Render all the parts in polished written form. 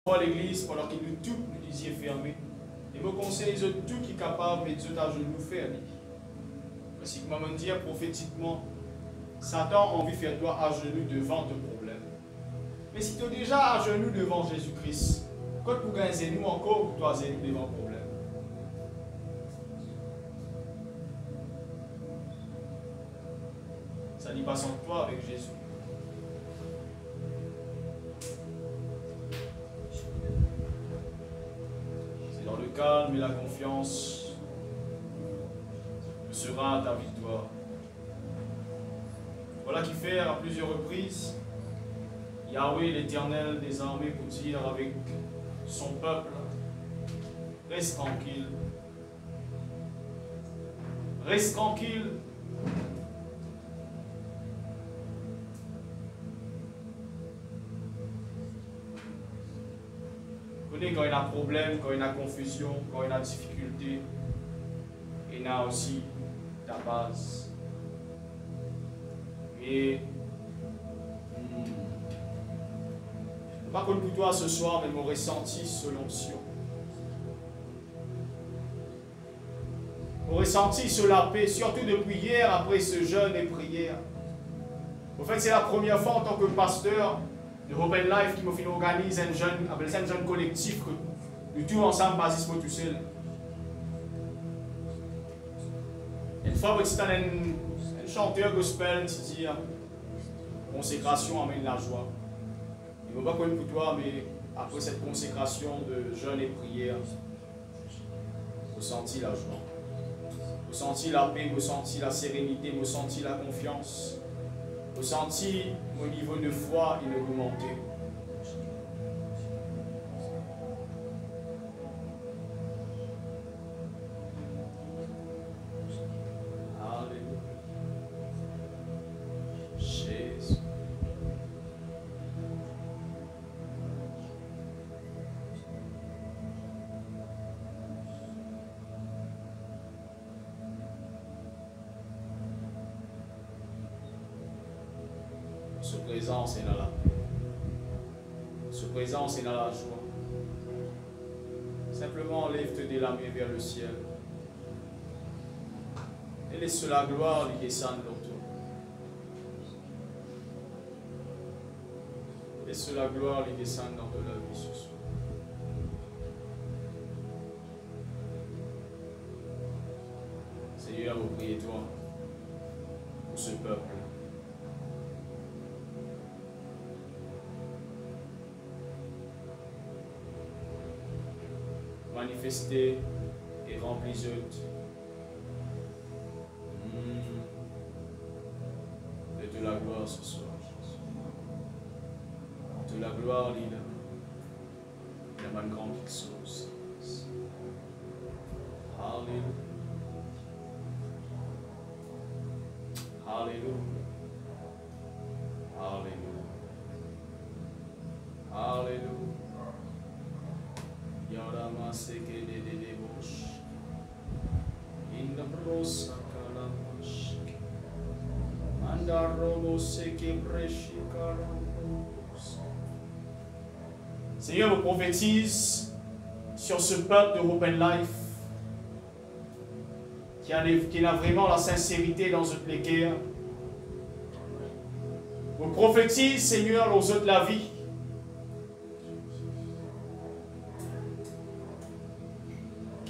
à l'église pendant qu'il nous tout nous disiez fermé. Et me conseille de tout qui est capable de mettre à genoux fermé. Parce que maman dit prophétiquement, Satan a envie de faire toi à genoux devant ton problème. Mais si tu es déjà à genoux devant Jésus-Christ, quand tu gagnes nous encore pour toi genoux devant le problème. Ça dit pas sans toi avec Jésus. C'est dans le calme et la confiance que sera ta victoire. Voilà qui fait à plusieurs reprises Yahweh l'Éternel des armées pour dire avec son peuple, reste tranquille. Reste tranquille. Vous connaissez quand il y a un problème, quand il y a confusion, quand il y a difficulté, il y a aussi ta base. Et pas contre pour toi ce soir, mais mon ressenti sur l'onction. Mon ressenti sur la paix, surtout depuis hier, après ce jeûne et prière. En fait, c'est la première fois en tant que pasteur de Open Life qui m'a organisé un jeûne, appelle ça un jeûne collectif, que nous tous ensemble, Basis tout seul. Une fois, c'était un chanteur gospel qui dit consécration amène la joie. Il ne va pas connaître pour toi, mais après cette consécration de jeûne et prière, ressenti la joie, ressenti la paix, ressenti la sérénité, ressenti la confiance, ressenti mon niveau de foi il augmenté. Ce présence est dans la paix. Ce présence est dans la joie. Simplement lève-toi de la main vers le ciel. Et laisse la gloire lui descendre dans toi. Laisse la gloire lui descendre dans ton vie ce soir. Seigneur, vous priez toi pour ce peuple. Manifester et remplir de la gloire ce soir. De la gloire, il y a une grande chose. Alléluia. Alléluia. Alléluia. Alléluia. Yarama seke de debosh. Indabrosa kalamash. Mandaromo seke breshikaros. Seigneur, vous prophétise sur ce peuple de Open Life qui a vraiment la sincérité dans cette guerre. Vous prophétise, Seigneur, aux autres de la vie.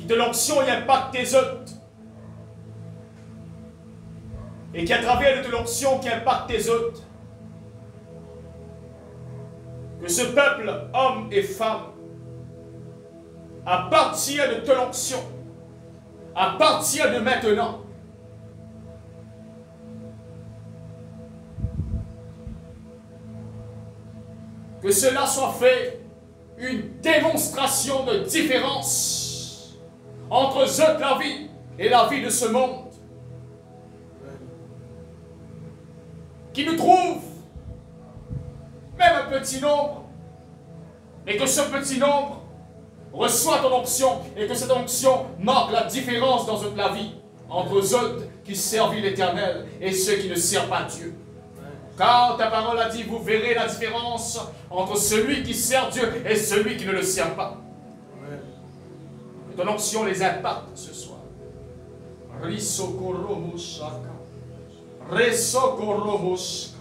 De l'onction, il impacte tes autres. Et qu'à travers de l'onction qui impacte tes autres, que ce peuple, homme et femme, à partir de ton onction, à partir de maintenant, que cela soit fait une démonstration de différence entre eux la vie et la vie de ce monde. Qui nous trouve même un petit nombre, mais que ce petit nombre reçoit ton onction et que cette onction marque la différence dans la vie entre eux qui servent l'Éternel et ceux qui ne servent pas Dieu. Car ta parole a dit, vous verrez la différence entre celui qui sert Dieu et celui qui ne le sert pas. Et ton onction les impacte ce soir. Risokoromoshaka. Resokoromoshaka.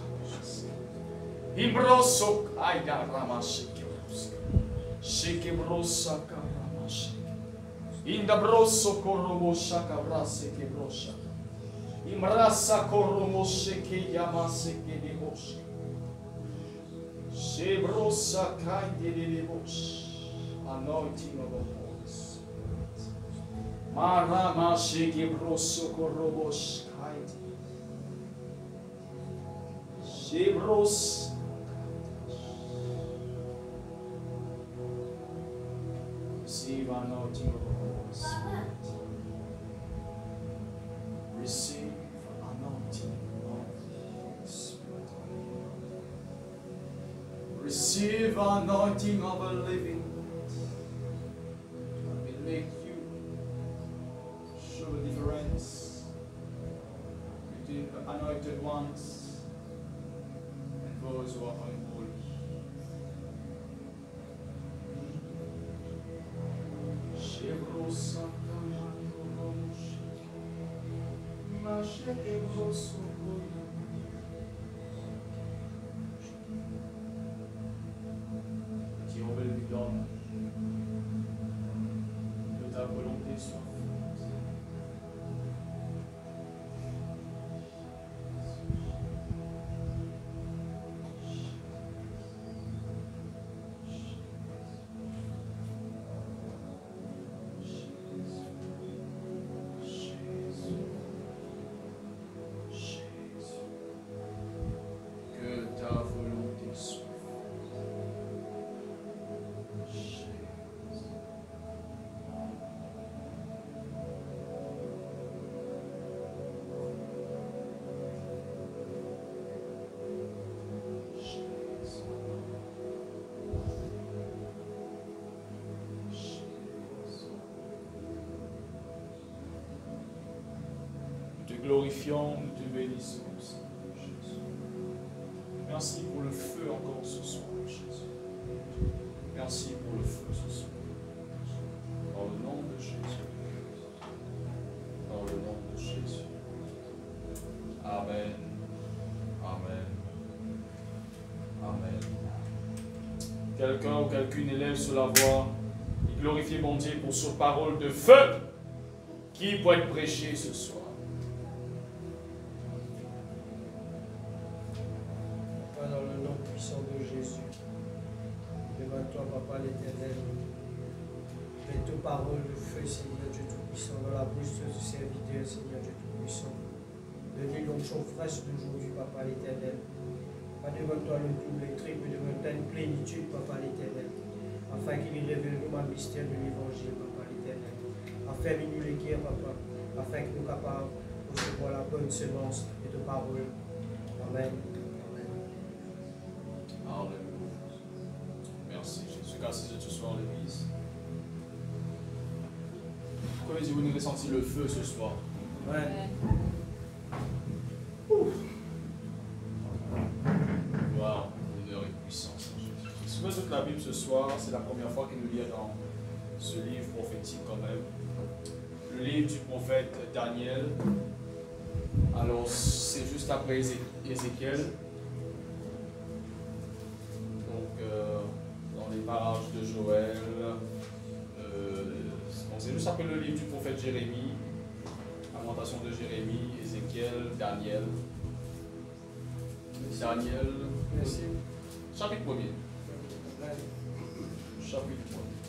Imbrosok Aidaramashikeroska. Shikebrosaka Ramashike. Indabrosokoromoshaka Brasekebroshaka. Imrasa Koromosheke Yamaseke de Bosh. Shebrosa Kaide de Bosh. Anointing of the Holy Spirit. Maramasheke Brosokoromosh Kaide. Shebros. Receive anointing of the Holy Spirit. Receive anointing of the Holy Spirit. Receive anointing of a living God. It will make you show the difference between the anointed ones and those who are unholy. Jehovah lui donne de ta volonté soit faite. Glorifions, nous te bénissons, Seigneur Jésus. Merci pour le feu encore ce soir, Jésus. Merci pour le feu ce soir. Dans le nom de Jésus. Dans le nom de Jésus. Amen. Amen. Amen. Quelqu'un ou quelqu'une élève sur la voix et glorifie mon Dieu pour cette parole de feu qui peut être prêchée ce soir. De Jésus, devant toi, Papa l'Éternel, mets tes paroles de feu, Seigneur Dieu Tout-Puissant, dans la bouche du serviteur, Seigneur Dieu Tout-Puissant. Donne-lui l'onction fraîche d'aujourd'hui, Papa l'Éternel. Pas devant toi le double, le triple, devant toi une plénitude, Papa l'Éternel, afin qu'il y révèle nous le mystère de l'Évangile, Papa l'Éternel. Afin qu'il nous l'équerre, Papa, afin que nous soyons capables de recevoir la bonne semence de tes paroles. Amen. Alléluia. Merci Jésus. Merci ce soir, l'Église. Comment vous nous ressenti le feu ce soir? Ouais. Gloire, honneur et puissance. Si vous toute la Bible ce soir, c'est la première fois qu'il nous lit dans ce livre prophétique quand même. Le livre du prophète Daniel. Alors, c'est juste après Ézéchiel. Dans les parages de Joël, c'est juste après le livre du prophète Jérémie, Lamentation de Jérémie, Ézéchiel, Daniel. Daniel, Merci. chapitre 1er. Chapitre 1er.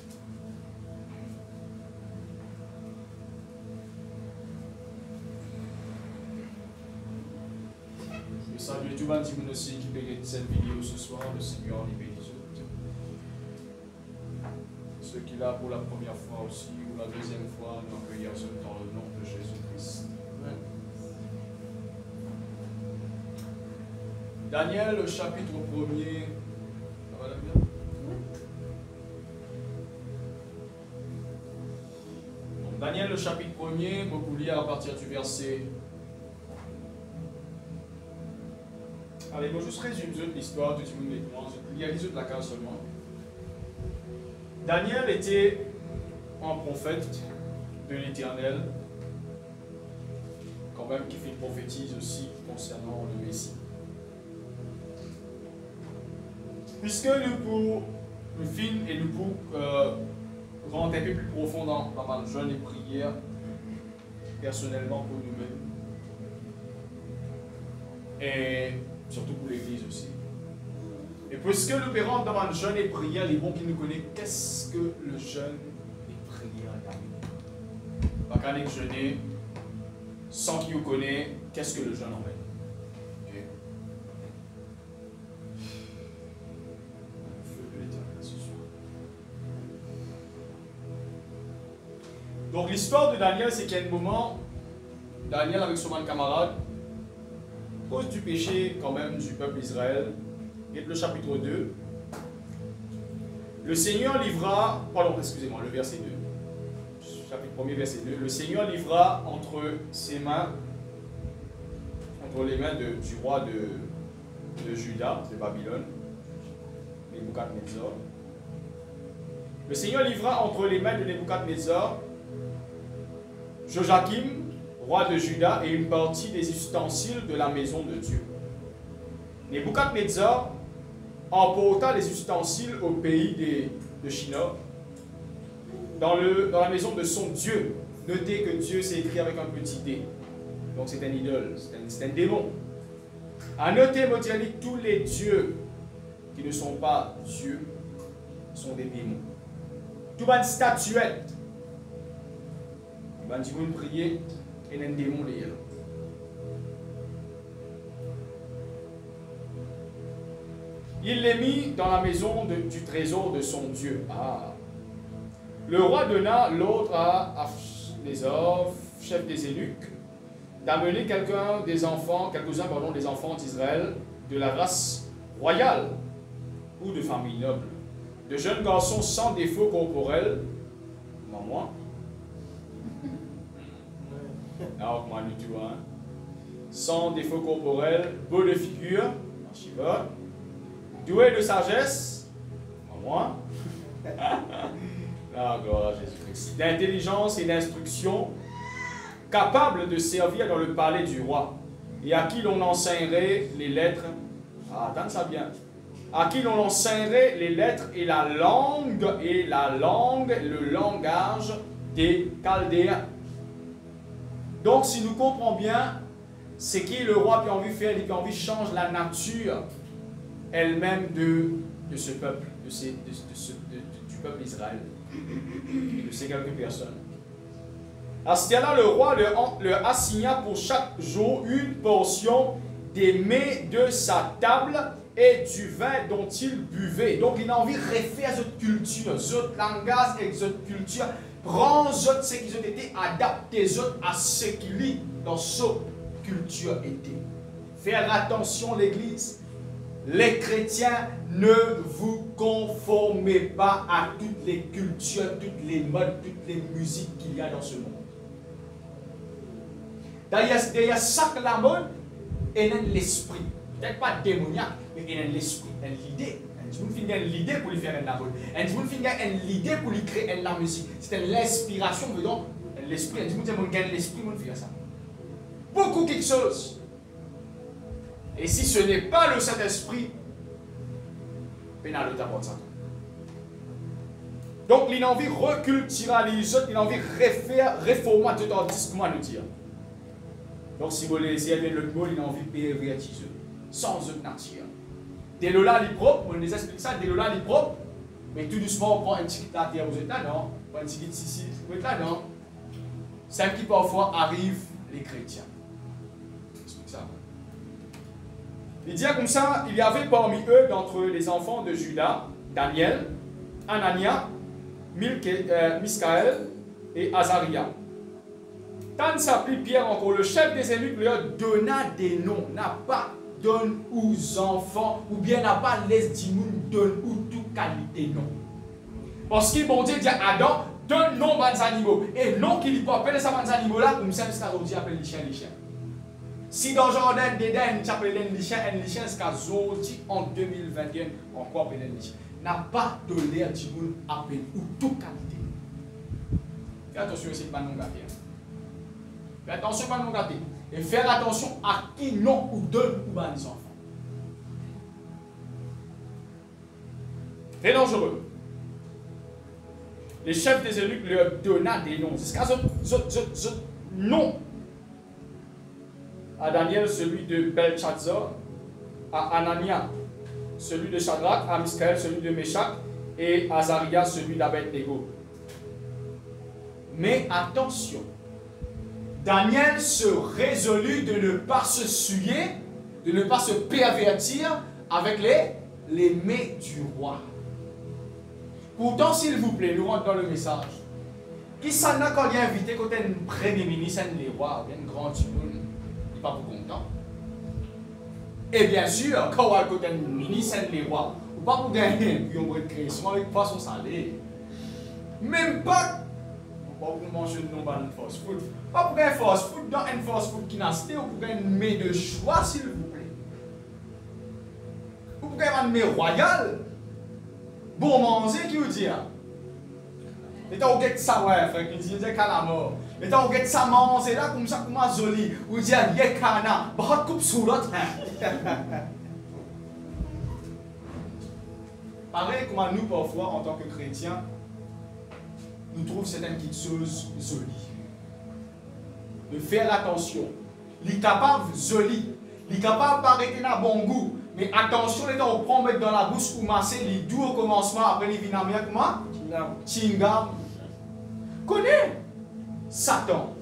Je salue tout le monde aussi qui regarde cette vidéo ce soir, le Seigneur les bénisse. Ceux qui là pour la première fois aussi, ou la deuxième fois, nous accueillons dans le nom de Jésus-Christ. Daniel, le chapitre 1er. Ça va la bien? Donc, Daniel, le chapitre 1er, beaucoup lire à partir du verset Allez, je vais juste résumer l'histoire de tout le monde. Il y a les autres la case seulement. Daniel était un prophète de l'Éternel, quand même qui fait une prophétise aussi concernant le Messie. Puisque nous pour le film et nous pour rentrer un peu plus profond dans ma jeûne et prière, personnellement pour nous-mêmes, et surtout pour l'Église aussi. Et puisque nous pérons dans le jeûne et prière, les bons qui nous connaissent, qu'est-ce que le jeûne et prière, pas qu'à les jeûner, sans qui vous connaissent, qu'est-ce que le jeûne en fait? Okay. Le feu de l'Éternel ce soir. Donc l'histoire de Daniel, c'est qu'il y a un moment, Daniel avec son camarade, cause du péché quand même du peuple d'Israël, et le chapitre 2, le Seigneur livra, pardon, excusez-moi, le verset 2, chapitre 1er, verset 2, le Seigneur livra entre ses mains, entre les mains du roi de Juda, de Babylone, Nebuchadnezzar. Le Seigneur livra entre les mains de Nebuchadnezzar Joachim, roi de Juda, et une partie des ustensiles de la maison de Dieu. Nebuchadnezzar emporta les ustensiles au pays de Shinar, dans la maison de son Dieu. Notez que Dieu s'est écrit avec un petit d. Donc c'est un idole, c'est un démon. À noter, Motiali, tous les dieux qui ne sont pas dieux sont des démons. Tout une statuette, il une prière et un démon les yeux. Il les mit dans la maison du trésor de son Dieu. Ah. Le roi donna l'ordre à Nebuchadnezzar, chef des eunuques, d'amener quelques-uns des enfants d'Israël de la race royale ou de famille noble, de jeunes garçons sans défaut corporel, non moi, non moi du tout, hein, sans défaut corporel, beau de figure, Shiva, doué de sagesse, non moi, la gloire à Jésus-Christ, d'intelligence et d'instruction, capable de servir dans le palais du roi, et à qui l'on enseignerait les lettres, attends ça bien, à qui l'on enseignerait les lettres et le langage des Chaldéens. Donc si nous comprenons bien, c'est qui le roi qui a envie de faire, qui a envie de changer la nature elle-même de ce peuple, du peuple d'Israël, et de ces quelques personnes. À ce temps-là, le roi leur assigna pour chaque jour une portion des mets de sa table et du vin dont il buvait. Donc, il a envie de refaire cette culture, cette langage et cette culture. Prends ce qu'ils ont été adaptés à ce qu'il y dans cette culture était. Faire attention, l'Église. Les chrétiens, ne vous conformez pas à toutes les cultures, toutes les modes, toutes les musiques qu'il y a dans ce monde. Derrière chaque la mode, il y a l'esprit. Peut-être pas démoniaque, mais il y a l'esprit, l'idée. Il y a l'idée pour lui faire la mode. Il y a l'idée pour lui créer la musique. C'est l'inspiration, donc l'esprit. Il y a l'esprit pour faire ça. Beaucoup quelque chose. Et si ce n'est pas le Saint-Esprit, pénal de ça. Donc, il a envie de reculturaliser, il a envie de réformer tout en discours à nous dire. Donc, si vous laissez bien le mot, il a envie de pervertiser, sans autre nature. Dès là, il est propre, on les explique ça, dès là, il est propre, mais tout doucement, on prend un petit à terre, vous êtes là, non? On prend un petit ici, vous êtes là, non? C'est ce qui parfois arrive les chrétiens. Explique ça. Il dit comme ça, il y avait parmi eux, d'entre les enfants de Juda, Daniel, Anania, Miskaël et Azaria. Tant s'appelait Pierre encore, le chef des eunuques leur donna des noms, n'a pas donne aux enfants, ou bien n'a pas les dimoun, donne ou toute qualité nom. Parce que bon Dieu dit à Adam, donne nom aux animaux. Et non qu'il ne peut appeler ça aux animaux là, comme ça, jusqu'à aujourd'hui, appelle les chiens. Si dans le jardin d'Éden, tu appelles un lichin jusqu'à Zoti en 2021, en quoi appeler un lichin? N'a pas toléré du monde appel ou toute qualité. Fais attention à ce que nous gâter. Fais attention à nous gâter. Et faire attention à qui non ou donne ou ban les enfants. Très dangereux. Les chefs des eunuques leur donnent des noms. Jusqu'à ce nom à Daniel, celui de Belshazzar, à Anania, celui de Shadrach, à Miskaël, celui de Meshach, et à Azaria, celui d'Abed-Nego. Mais attention, Daniel se résolut de ne pas se souiller, de ne pas se pervertir avec les mets du roi. Pourtant, s'il vous plaît, nous rentrons dans le message. Qui s'en a quand il est invité côté un premier ministre, un roi, un grand monde, il n'est pas pour content. Et bien sûr, quand on a côté un ministre, un roi, ou pas pour gagner, puis on va créer souvent avec poisson salé. Même pas. Pas pour manger de non fast food. Pas pour un fast food dans un fast food qui n'a pas ou pour un mets de choix, s'il vous plaît. Ou pour un mets royal. Bon manger, qui vous dit? Et tant que ça, ouais, frère, qui dit qu'à la mort. Et tant que ça manger là, comme ça, comme ça, joli. Ou dit, yekana, bah, coupe sous l'autre. Pareil comme nous, parfois, en tant que chrétiens, nous trouvons certaines petites choses jolies. De faire attention. Les capables jolies. Les capables d'arrêter dans bon goût. Mais attention, les gens prend mettre dans la bouche ou masser les doux au commencement, après les vinamia, comment? Chingam. Connais Satan.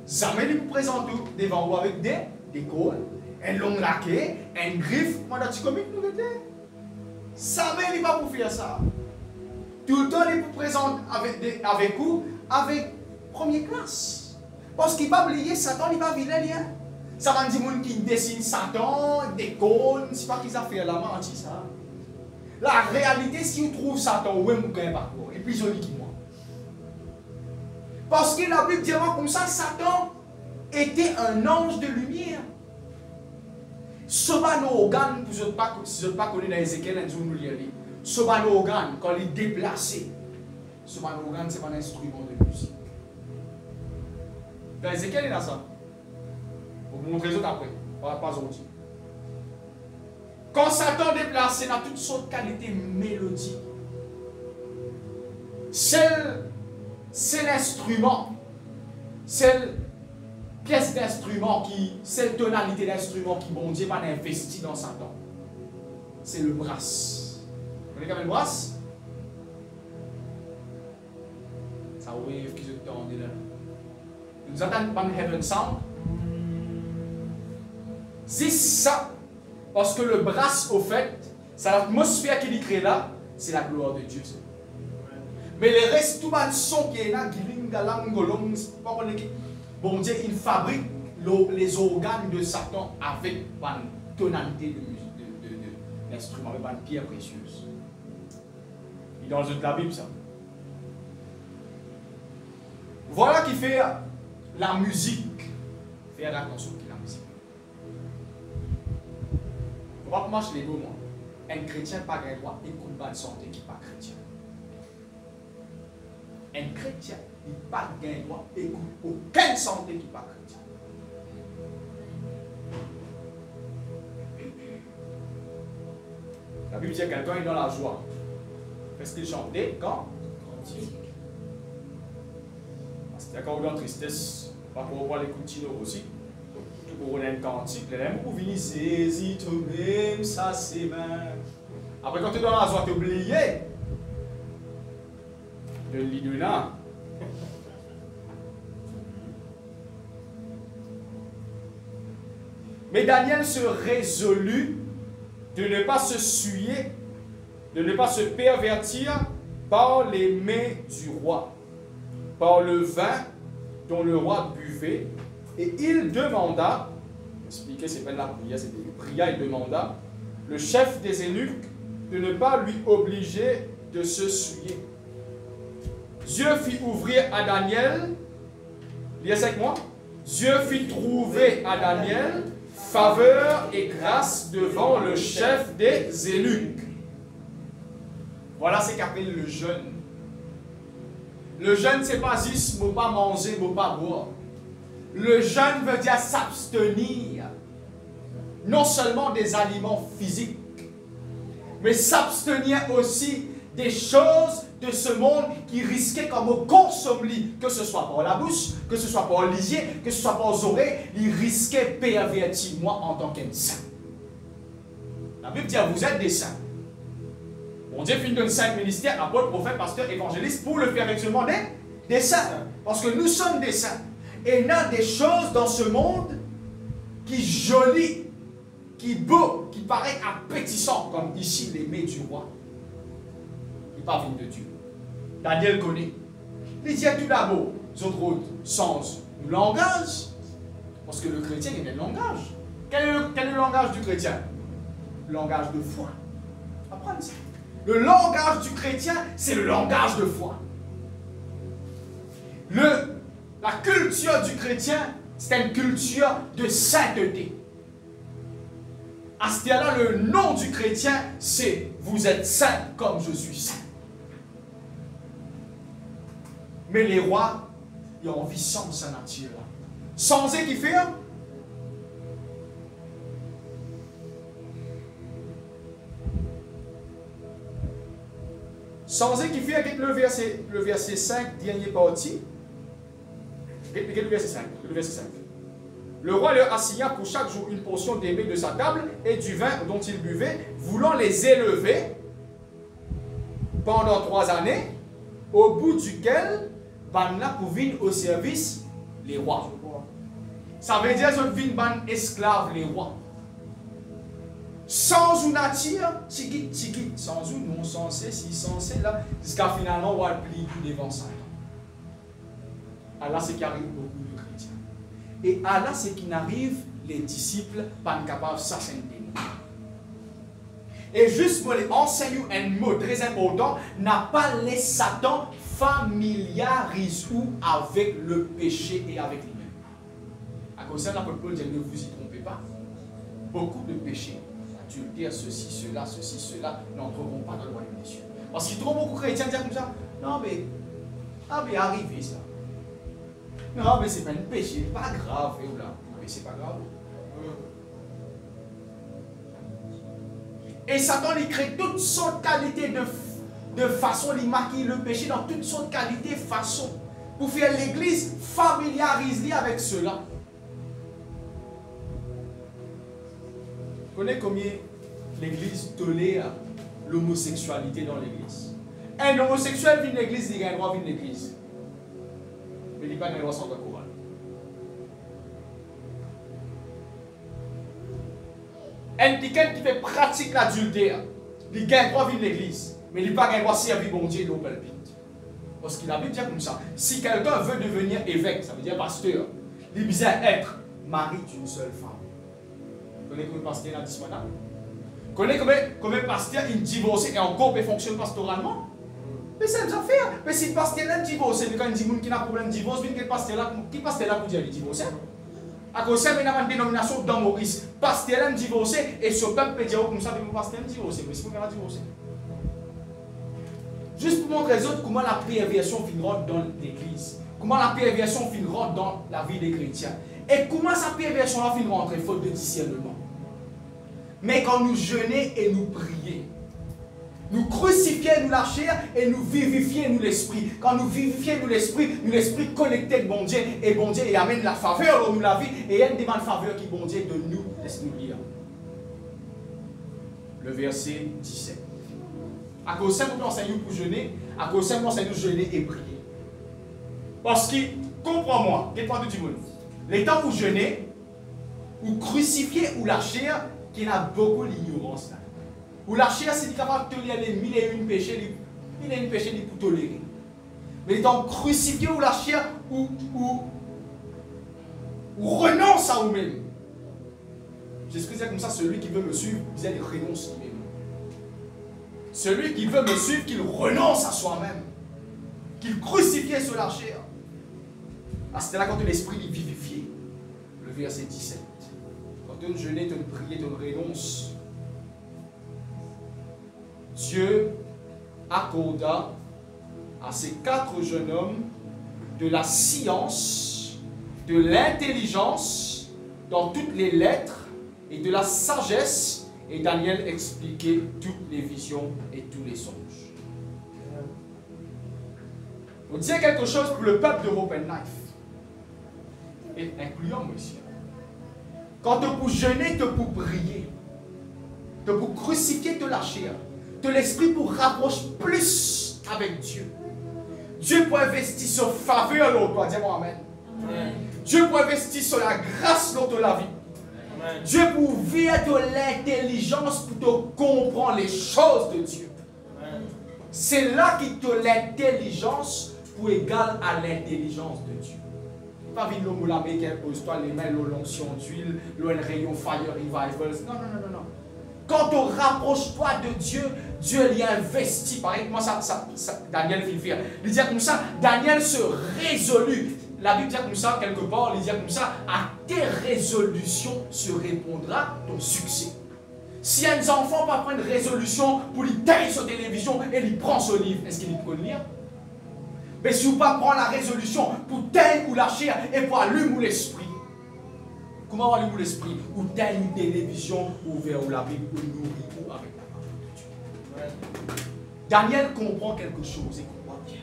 Jamais il vous présente devant vous avec des cônes, un long laqué, un griffe. Moi, tu comique, nous mettez. Jamais il va vous faire ça. Tout le temps, il vous présente avec vous, avec première classe. Parce qu'il va oublier Satan, il va vilain. Ça va dire qui dessine Satan, des cônes, c'est pas qu'ils ont fait la main, ça. La réalité, si vous trouvez Satan, où est mon parcours? Il est plus joli que moi. Parce que la Bible dit comme ça, Satan était un ange de lumière. Souvent nos organes, si je ne pas connais dans Ézéchiel, nous lire. Souvent nos organes, quand il est déplacé, souvent nos organes, c'est pas un instrument de musique. Dans Ézéchiel, il y a ça. Vous montrer les autres après, pas aujourd'hui. Quand Satan déplace, il a toutes sortes de qualités mélodiques. C'est l'instrument, c'est la pièce d'instrument, c'est la tonalité d'instrument qui, bon Dieu, va investir dans Satan. C'est le brass. Vous connaissez quand même le brass? Ça wave qui se tend là. Nous entendons pas Heaven Sound. C'est ça. Parce que le brass, au fait, c'est l'atmosphère qu'il crée là, c'est la gloire de Dieu. Mais le reste, tout le son qui est là, bon Dieu, il fabrique les organes de Satan avec une tonalité d'instruments, avec une pierre précieuse. Et dans la Bible, ça. Voilà qui fait la musique. Faire attention à la musique. On va marcher les mots, moi. Un chrétien pas un droit, écoute pas de santé qui n'est pas chrétien. Un chrétien, il n'a pas de droit, écoute aucune santé qui n'est pas chrétien. La Bible dit que quelqu'un est dans la joie. Est-ce qu'il chantait quand? Parce qu'il y a quand on est en tristesse, pas pour voir les coups aussi. Pour un cantique, les mêmes pour venir saisir toi-même, ça c'est même. Après, quand tu es dans la joie, tu es oublié de l'idée là. Mais Daniel se résolut de ne pas se souiller, de ne pas se pervertir par les mets du roi, par le vin dont le roi buvait. Et il demanda, expliquer, c'est pas de la prière, c'est une prière, il demanda, le chef des eunuques de ne pas lui obliger de se souiller. Dieu fit ouvrir à Daniel, lisez avec moi, Dieu fit trouver à Daniel faveur et grâce devant le chef des eunuques. Voilà ce qu'appelle le jeûne. Le jeûne, ce n'est pas juste ne pas manger, ne pas boire. Le jeûne veut dire s'abstenir, non seulement des aliments physiques, mais s'abstenir aussi des choses de ce monde qui risquaient comme au consommer, que ce soit par la bouche, que ce soit par les yeux, que ce soit par les oreilles, ils risquaient pervertir moi en tant qu'un saint. La Bible dit, vous êtes des saints. Bon Dieu finit de 5 ministères, apôtres, prophètes, pasteurs, évangélistes, pour le perfectionnement des saints. Parce que nous sommes des saints. Et il y a des choses dans ce monde qui jolies, qui beau, qui paraît appétissant, comme ici les mets du roi. Il pas venu de Dieu. Daniel connaît. Il dit tout d'abord, les autres sans langage, parce que le chrétien il a un langage. Quel est le langage du chrétien? Le langage de foi. Apprenez ça. Le langage du chrétien, c'est le langage de foi. La culture du chrétien, c'est une culture de sainteté. À ce moment-là, le nom du chrétien, c'est « Vous êtes saint comme je suis saint ». Mais les rois, ils ont envie sans sa nature. Sans eux qui fait. Sans eux qui fait avec le verset 5, dernier partie. Le verset 5. Le roi leur assigna pour chaque jour une portion des mets de sa table et du vin dont il buvait, voulant les élever pendant 3 années, au bout duquel Banla pour venir au service les rois. Ça veut dire que vin ban esclaves les rois. Sans une nature, tigit, sans une non sensé, si sensé là, jusqu'à finalement on va plier devant ça. Allah c'est qui arrive beaucoup de chrétiens. Et Allah c'est qui n'arrive les disciples pas capables de s'ascender. Et juste pour les enseigner un mot très important, n'a pas les Satan familiarise avec le péché et avec lui-même. À cause de ça, l'apôtre Paul dit ne vous y trompez pas. Beaucoup de péchés, adultère, ceci, cela, n'entreront pas dans le royaume des cieux. Parce qu'il trouve beaucoup de chrétiens dire comme ça, non mais, arrivé ça. Non mais c'est pas un péché, pas grave, et là, mais c'est pas grave. Et Satan, il crée toutes sortes de qualités de façon, il maquille le péché dans toutes sortes de qualités, façon, pour faire l'église familiariser avec cela. Vous connaissez combien l'église tolère l'homosexualité dans l'église? Un homosexuel vient de l'église, il a un droit de venir de l'église. Mais il n'a pas un droit sans le courant. Un quelqu'un qui fait pratique l'adultère, il a un droit de venir de l'église. Mais il n'a pas un droit de servir bon Dieu dans le pulpit. Parce qu'il a bien dit comme ça. Si quelqu'un veut devenir évêque, ça veut dire pasteur, il doit être mari d'une seule femme. Vous connaissez combien de pasteurs dans ce matin? Vous connaissez combien de pasteurs ils divorcent et encore peut fonctionner pastoralement? Mais c'est une affaire. Mais si le pasteur est divorcé, quand il dit qu'il a un problème de divorce, qui pasteur là pour dire qu'il est divorcé? À cause de ça, il y a une dénomination dans Maurice. Pasteur est divorcé et ce peuple peut dire comme ça, mais le pasteur est divorcé. Mais c'est pourquoi il est divorcé? Juste pour montrer aux autres comment la perversion finira dans l'église. Comment la perversion finira dans la vie des chrétiens. Et comment sa perversion va finir entre faute de discernement. Mais quand nous jeûnons et nous prions, nous crucifions nous la chair et nous vivifions nous l'esprit. Quand nous vivifions nous l'esprit connecté avec bon Dieu et bon Dieu et amène la faveur dans nous la vie et il y a une demande faveur qui bon Dieu de nous. Laisse-nous lire. Le verset 17. À cause de ça, nous enseignons pour jeûner, à cause de ça, nous enseignons jeûner et prier. Parce que, comprends-moi, qu'est-ce que tu dis? Les temps où jeûner, ou crucifier ou la chair, qui a beaucoup d'ignorance là. Ou la chair, c'est capable de tolérer les 1001 péchés, pour tolérer. Mais les temps crucifier ou la chair, ou renonce à vous-même. J'explique ça comme ça, celui qui veut me suivre, il renonce à lui-même. Celui qui veut me suivre, qu'il renonce à soi-même. Qu'il crucifie sur la chair. Ah, c'était là quand l'esprit est vivifié. Le verset 17. Quand de jeûner, de prier, de renoncer, Dieu accorda à ces 4 jeunes hommes de la science, de l'intelligence dans toutes les lettres et de la sagesse, et Daniel expliquait toutes les visions et tous les songes. On disait quelque chose pour le peuple de Open Life, et incluant moi ici. Quand tu pour jeûner, tu pour prier, tu pour crucifier, te lâcher, de l'esprit pour rapprocher plus avec Dieu. Dieu peut investir sur faveur dans toi, dis-moi amen. Amen. Dieu peut investir sur la grâce dans la vie. Amen. Dieu peut ouvrir de l'intelligence pour te comprendre les choses de Dieu. C'est là qu'il te l'intelligence pour égal à l'intelligence de Dieu. Pas vite l'homme la main qui impose-toi les mains, l'onction d'huile, le rayon fire revival. Non, non, non, non, non. Quand tu rapproches-toi de Dieu, Dieu l'y investit. Par exemple, Daniel vit le faire. Il dit comme ça, Daniel se résolut. La Bible dit comme ça, quelque part, il dit comme ça, à tes résolutions se répondra ton succès. Si un enfant pas prendre une résolution pour lui tailler sur télévision et lui prend ce livre, est-ce qu'il peut le lire? Mais si vous pas prendre la résolution pour tailler ou lâcher et pour allumer l'esprit, comment allumer l'esprit? Ou tailler une télévision ouverte ou la Bible ou nourrir ou avec la parole de Dieu. Daniel comprend quelque chose, écoute-moi bien.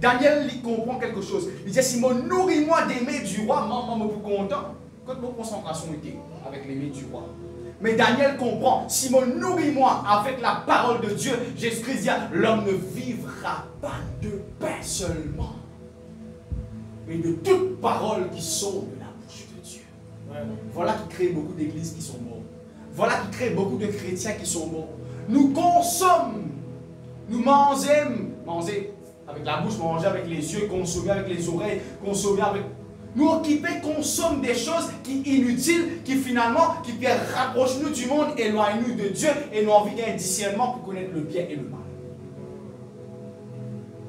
Daniel il comprend quelque chose. Il dit, si moi nourris-moi des mets du roi, maman me plus content. Quand mon concentration était avec les mets du roi. Mais Daniel comprend, si moi nourris-moi avec la parole de Dieu, Jésus-Christ dit, l'homme ne vivra pas de pain seulement, mais de toute parole qui sort de la bouche de Dieu. Ouais. Voilà qui crée beaucoup d'églises qui sont mortes. Voilà qui crée beaucoup de chrétiens qui sont morts. Nous consommons, nous manger avec la bouche, manger avec les yeux, consommer avec les oreilles, consommer avec... Nous occuper, consomme des choses qui sont inutiles, qui finalement, qui rapprochent nous du monde, éloignent nous de Dieu, et nous envie d'un discernement pour connaître le bien et le mal.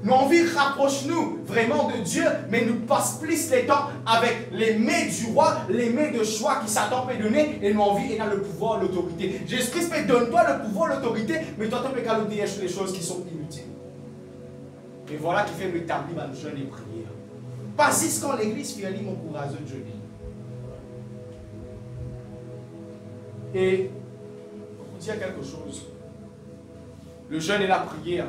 Nous envie rapproche-nous vraiment de Dieu, mais nous passe plus les temps avec les mains du roi, les mains de choix qui Satan peut donner, et nous envie et dans le pouvoir, l'autorité. Jésus-Christ peut donner-toi le pouvoir, l'autorité, mais toi tu peux garder les choses qui sont inutiles. Et voilà qui fait m'établir dans le jeûne et prière. Pas juste quand l'église fait aller mon courage de jeûner. Et pour vous dire quelque chose, le jeûne et la prière,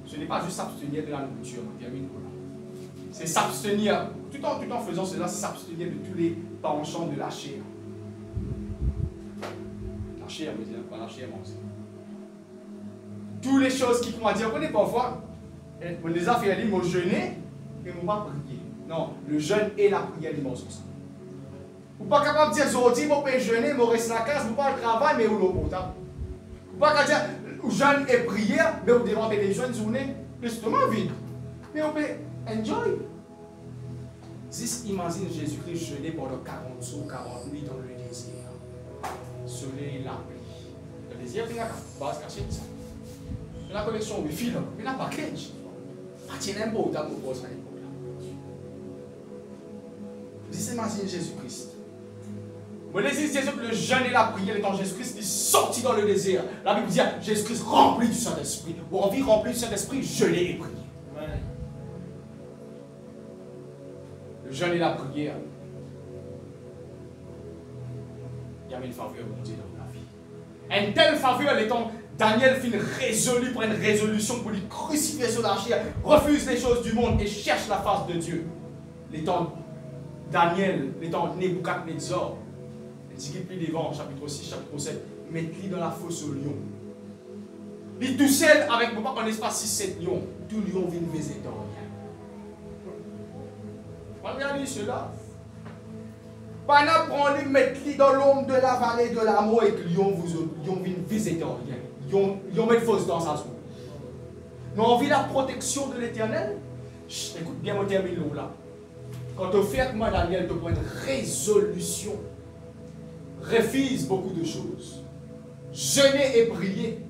ce n'est pas juste s'abstenir de la nourriture, c'est s'abstenir, tout en faisant cela, c'est s'abstenir de tous les penchants de la chair. La chair, veut dire, pas la chair, moi aussi. Toutes les choses qui vont dire, vous connaissez parfois, on les a fait aller, mon jeûner, et on va prier. Non, le jeûne et la prière, ils sont ça. Vous n'êtes pas capable de dire, aujourd'hui, je peux jeûner, je reste à la case, je ne peux pas le travail, mais vous l'eau potable. Vous n'êtes pas capable de dire, jeûne et prière, mais vous devez avoir des jeunes journées, justement vide. Mais on peut enjoy. Juste imagine Jésus-Christ jeûner pendant 40 jours, 40 nuits dans le désert. Soleil, la pluie. Le désert, il y a une base cachée. La connexion Wi-Fi, il y a un package. Il y a un beau temps pour poser. Juste imagine Jésus-Christ. Vous voyez, le jeûne et la prière, étant Jésus-Christ est sorti dans le désert. La Bible dit Jésus-Christ rempli du Saint-Esprit. Pour envie rempli du Saint-Esprit, jeûner et prier. Ouais. Le jeûne et la prière, il y avait une faveur de Dieu dans la vie. Une telle faveur, étant Daniel fit une résolu pour une résolution pour lui crucifier sur la chair, refuse les choses du monde et cherche la face de Dieu. L'étant Daniel, l'étant Nebuchadnezzar, il dit qu'il plus devant, chapitre 6, chapitre 7, mette-lui dans la fosse au lion. Il tout seul avec moi, on espace 6-7 lions, tout lion vient visiter en rien. Regardez cela. Pendant prendre lui, mettre-lui dans l'ombre de la vallée de la mort et que lion vient visiter en rien. Ils ont mis fausse dans sa zone. Nous avons envie la protection de l'Éternel. Écoute bien, mon termine là. Quand tu fais comme Daniel, tu prends une résolution. Refuse beaucoup de choses. Jeûner et prier.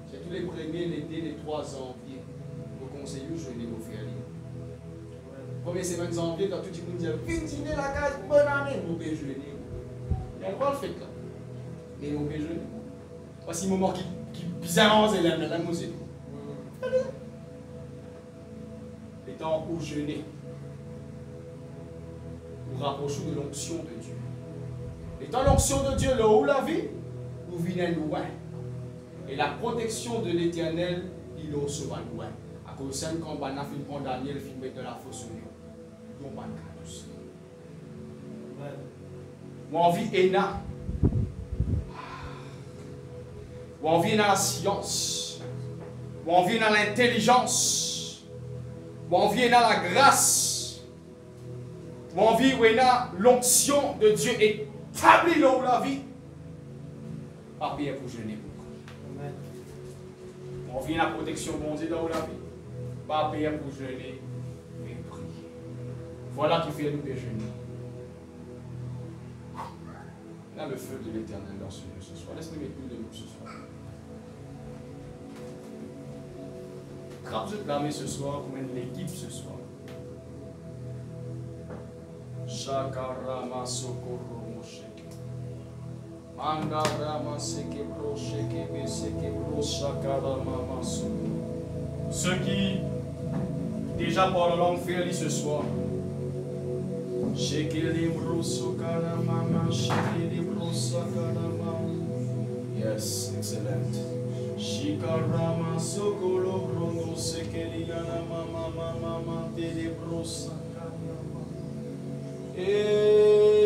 C'est tous les premiers, l'été, les 3 janvier. Vous conseillez de jeûner, vous faire lire. Première semaine de janvier, quand tout le monde dit viens dîner la case, bonne année, nous pouvons jeûner. Il y a quoi le fait là? Mais nous pouvons jeûner. Voici un moment qui bizarrement c'est la musique. Les temps où jeûner, nous rapprochons de l'onction de Dieu. Les temps l'onction de Dieu, là où la vie, nous venons loin. Et la protection de l'Éternel, il est se va loin. À cause de ça, quand on a fait Daniel, il fait de la fausse union. Nous n'avons pas de cas tous. Moi, on vit ENA. Moi, on vit dans la science. Moi, on vit dans l'intelligence. Moi, on vit dans la grâce. Moi, on vit dans l'onction de Dieu établie là où la vie. Pas bien pour jeûner. On vient la protection mondiale dans la vie. Pas bien pour jeûner, mais prier. Voilà qui fait nous déjeuner. Là, le feu de l'Éternel dans ce lieu ce soir. Laisse-nous mettre de nous ce soir. Grave de clamer ce soir comme une équipe ce soir. Shakarama Sokoro Moshe. Ceux qui déjà parlent langue félie ce soir. Yes, excellent. Shikarama Sokolo Brondo Sekeliana Mama Telebrosa.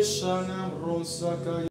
Shana Bronsaka.